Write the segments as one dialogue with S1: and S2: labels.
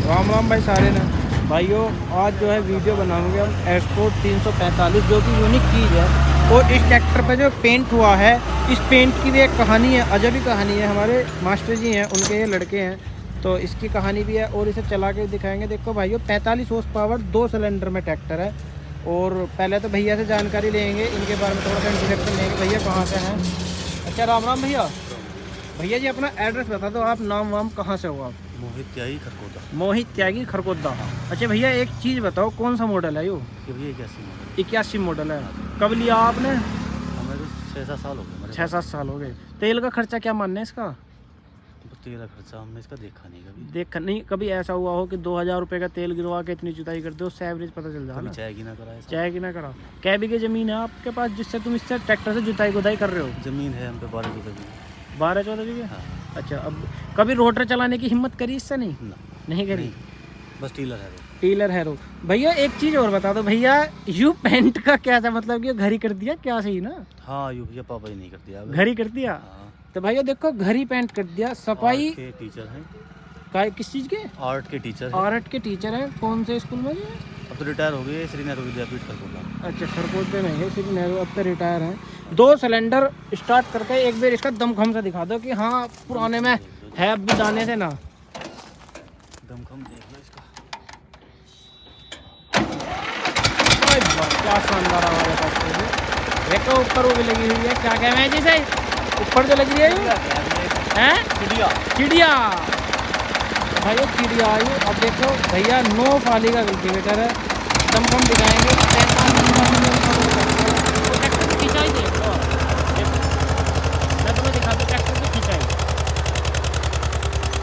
S1: राम राम भाई सारे ने भाइयों, आज जो है वीडियो बनाएंगे हम एस्पोर्ट 345 जो कि यूनिक चीज़ है। और इस ट्रैक्टर पे जो पेंट हुआ है, इस पेंट की भी एक कहानी है, अजबी कहानी है। हमारे मास्टर जी हैं, उनके ये लड़के हैं, तो इसकी कहानी भी है और इसे चला के दिखाएंगे। देखो भाइयों, 45 हॉर्स पावर 2 सिलेंडर में ट्रैक्टर है। और पहले तो भैया से जानकारी लेंगे, इनके बारे में थोड़ा सा इंट्रोडक्शन लेंगे। भैया कहाँ से हैं? अच्छा, राम राम भैया। भैया जी अपना एड्रेस बता दो, आप नाम वाम कहाँ से हो आप?
S2: मोहित त्यागी खरकोटा।
S1: मोहित त्यागी खरगोदा। अच्छा भैया, एक चीज़ बताओ, कौन सा मॉडल है यो?
S2: ये भैया 81 मॉडल।
S1: 81 मॉडल है। कब लिया आपने?
S2: हमें तो 6-7 साल हो गए।
S1: 6-7 साल हो गए। तेल का खर्चा क्या मानना है इसका?
S2: तेल का खर्चा हमने इसका देखा नहीं कभी।
S1: देख नहीं, कभी ऐसा हुआ हो कि 2000 रुपये का तेल गिरवा के इतनी जुताई कर दो, उससे एवरेज पता चल जाए
S2: कभी
S1: ना।
S2: चाय की ना करा ऐसा।
S1: चाहे कि ना करा। कै बीघे ज़मीन है आपके पास जिससे तुम इससे ट्रैक्टर से जुताई गुदाई कर रहे हो?
S2: जमीन है हम पे 12 बीघा जमीन।
S1: 12-14 बीघे।
S2: हाँ।
S1: अच्छा, अब कभी रोटर चलाने की हिम्मत करी इससे? नहीं
S2: ना,
S1: नहीं करी।
S2: बस टीलर है वो।
S1: टीलर है रो। भैया एक चीज़ और बता दो भैया, यू पेंट का क्या था, मतलब कि घर ही कर दिया क्या? सही ना?
S2: हाँ, यू भैया पापा ही नहीं कर दिया।
S1: घर ही कर दिया।
S2: हाँ।
S1: तो भैया देखो, घर ही पेंट कर दिया। सफाई
S2: आर्ट के टीचर हैं।
S1: का किस चीज़ के?
S2: आर्ट के टीचर हैं।
S1: आर्ट के टीचर हैं। कौन से स्कूल में जी?
S2: अब तो रिटायर हो गए, श्री नेहरू विद्यापीठ खरकोटा।
S1: अच्छा, खरगोटे में है श्री नेहरू, अब तो रिटायर हैं। 2 सिलेंडर स्टार्ट करके एक बार इसका दमखम से दिखा दो कि हाँ पुराने में है, अब भी दाने से ना।
S2: दमखम देख लो इसका।
S1: क्या शानदार आवाज़ है। देखो ऊपर वो भी लगी हुई है, क्या कहना है जी से ऊपर जो लग रही है हैं?
S2: चिड़िया।
S1: चिड़िया। भाई ये चिड़िया आई। अब देखो भैया, 9 फाली का कल्टीवेटर है। दमखम दिखाएंगे। ट्रैक्टर की खिंचाई देख लो। मैं तुम्हें दिखाता हूँ ट्रैक्टर की खिंचाई।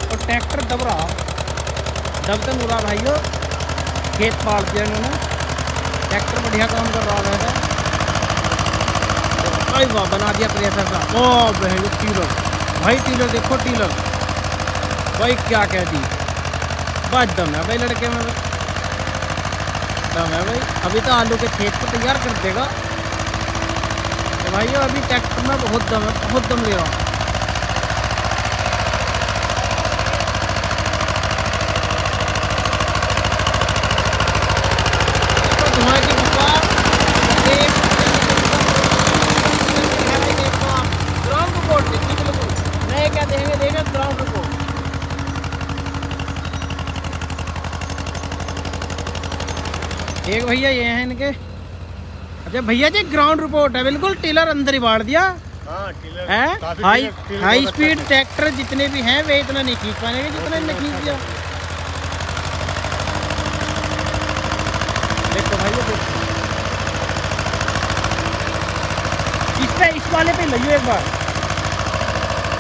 S1: और ट्रैक्टर दब रहा, दबते मुरा भाइयों, खेत पाड़ दिया इन्होंने। ट्रैक्टर बढ़िया काम कर रहा है। अरे वाह, बना दिया प्रेशर का। ओ भाई टीलर, भाई टीलर देखो, टीलर भाई क्या कह दी। बस दम है भाई लड़के में, दम है भाई। अभी तो आलू के खेत को तैयार कर देगा। तो भाई अभी ट्रैक्टर में बहुत दम है, बहुत दम ले रहा हूँ। तो धुआं की बुखार ग्राउंड रिपोर्ट नए क्या देंगे, देंगे ग्राउंड रिपोर्ट। एक भैया ये हैं इनके। अच्छा भैया जी, ग्राउंड रिपोर्ट है बिल्कुल। टीलर अंदर ही बाढ़ दिया है। हाई स्पीड ट्रैक्टर जितने भी हैं वे इतना नहीं खींच पाएंगे जितना इनने खींच दिया। देखो भाई, देखो इस पे, इस वाले पे लियो एक बार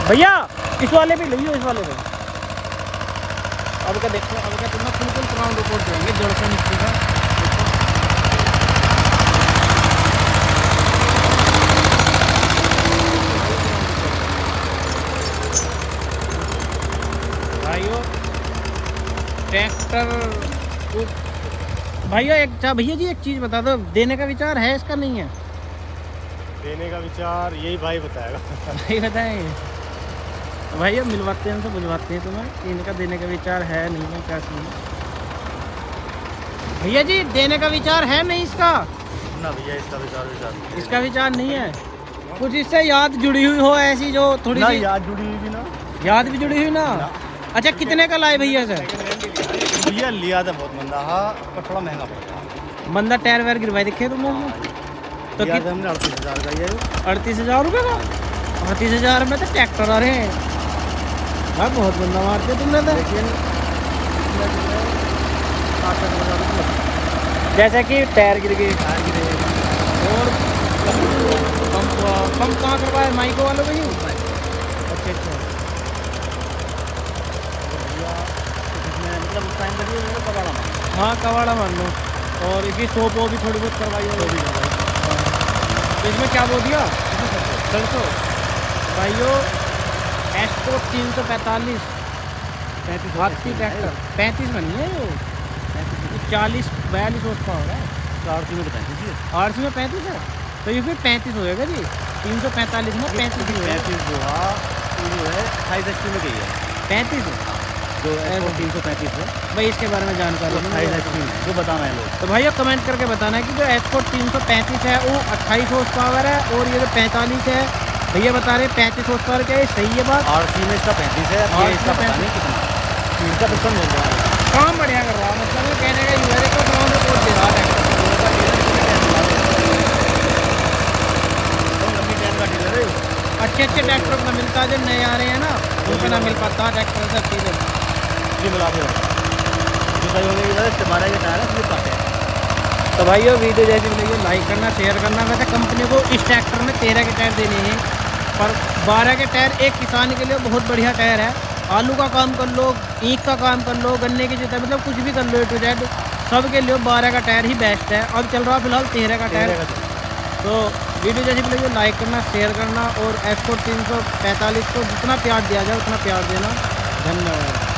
S1: भैया, इस वाले पे लियो, इस वाले पे। अब क्या देखो, अब क्या तुम्हें बिल्कुल ग्राउंड रिपोर्ट देंगे, जड़ से नीचे का। भाइयों ट्रैक्टर भैया, एक भैया जी एक चीज़ बता दो, देने का विचार है इसका? नहीं है
S3: देने का विचार, यही भाई बताएगा।
S1: भाई बताएंगे भैया, मिलवाते हैं उनसे, बुझवाते हैं तुम्हें इनका देने का विचार है नहीं है, क्या सीन है? भैया जी देने का विचार है नहीं इसका?
S2: ना भैया, इसका विचार
S1: इसका विचार नहीं है। कुछ इससे याद जुड़ी हुई हो ऐसी जो थोड़ी सी
S2: याद जुड़ी हुई भी ना।
S1: याद भी जुड़ी हुई ना। अच्छा, कितने का लाए भैया से?
S2: भैया लिया था बहुत मंदा, हाँ, पर थोड़ा महंगा पड़ेगा।
S1: मंदा टायर वायर गिरवाए दिखे तुमने? तो
S2: लिया था हमने 38,000 का। ये
S1: 38,000 रुपये का? 38,000 में तो ट्रैक्टर आ रहे हैं भाई, बहुत बंदा मारते तुमने तो। जैसे कि टायर गिर गए और पंप कहाँ करवाए? माइको वालों को ही। अच्छा अच्छा,
S2: मतलब टाइम करिए कबाड़ा मान।
S1: हाँ कबाड़ा मान लो। और इसकी सोप वो भी थोड़ी बहुत करवाई है। तो इसमें क्या बोल दिया? सरसों। भाइयों एस्पोर्ट 345 हाथ की ट्रैक्टर 35 बनी है वो। 40-42 हॉर्स पावर है।
S2: RC में तो 35 है।
S1: RC में 35 है, तो ये फिर 35 होएगा जी। 345 में 35
S2: 35 जो है 28 HP में गई है।
S1: 35 है।
S2: जो एस्पोर्ट 335 है
S1: भाई इसके बारे में जानकारी नहीं
S2: 28
S1: मुझे।
S2: HP है, जो बताना है लोग।
S1: तो भैया कमेंट करके बताना है कि जो एस्पोर्ट 335 है वो 28 हॉर्स पावर है और ये जो 45 है भैया बता रहे 35 हॉर्स पावर क्या है, सही है बात?
S2: RC में इसका 35 है,
S1: RC
S2: ये इसका
S1: में
S2: पता नहीं कितना। इसका पिस्टन बोल रहा है।
S1: काम बढ़िया कर रहा है, मतलब ये कहने का यूआर को ग्राउंड रिपोर्ट दे रहा है।
S2: लंबी ट्रेन का डीलर है ये।
S1: अच्छे अच्छे ट्रैक्टर अपना मिलता है, जो नए आ रहे हैं ना उनका ना मिल पाता ट्रैक्टर से सीधे।
S2: जी मिला के सही होने की वजह से हमारा ये टायर है स्लिप आते हैं।
S1: तो भाई ये वीडियो जैसी मिलेगी लाइक करना, शेयर करना। वैसे कंपनी को इस ट्रैक्टर में 13 के टायर देने हैं, पर 12 के टायर एक किसान के लिए बहुत बढ़िया टायर है। आलू का काम कर लो, ईख का काम कर लो, गन्ने की जोताई, मतलब कुछ भी कर लो, ए टू जेड सबके लिए 12 का टायर ही बेस्ट है। अब चल रहा है फिलहाल 13 का टायर। तो वीडियो जैसी मिलेगी लाइक करना, शेयर करना और एस्पोर्ट 345 को जितना प्यार दिया जाए उतना प्यार देना। धन्यवाद।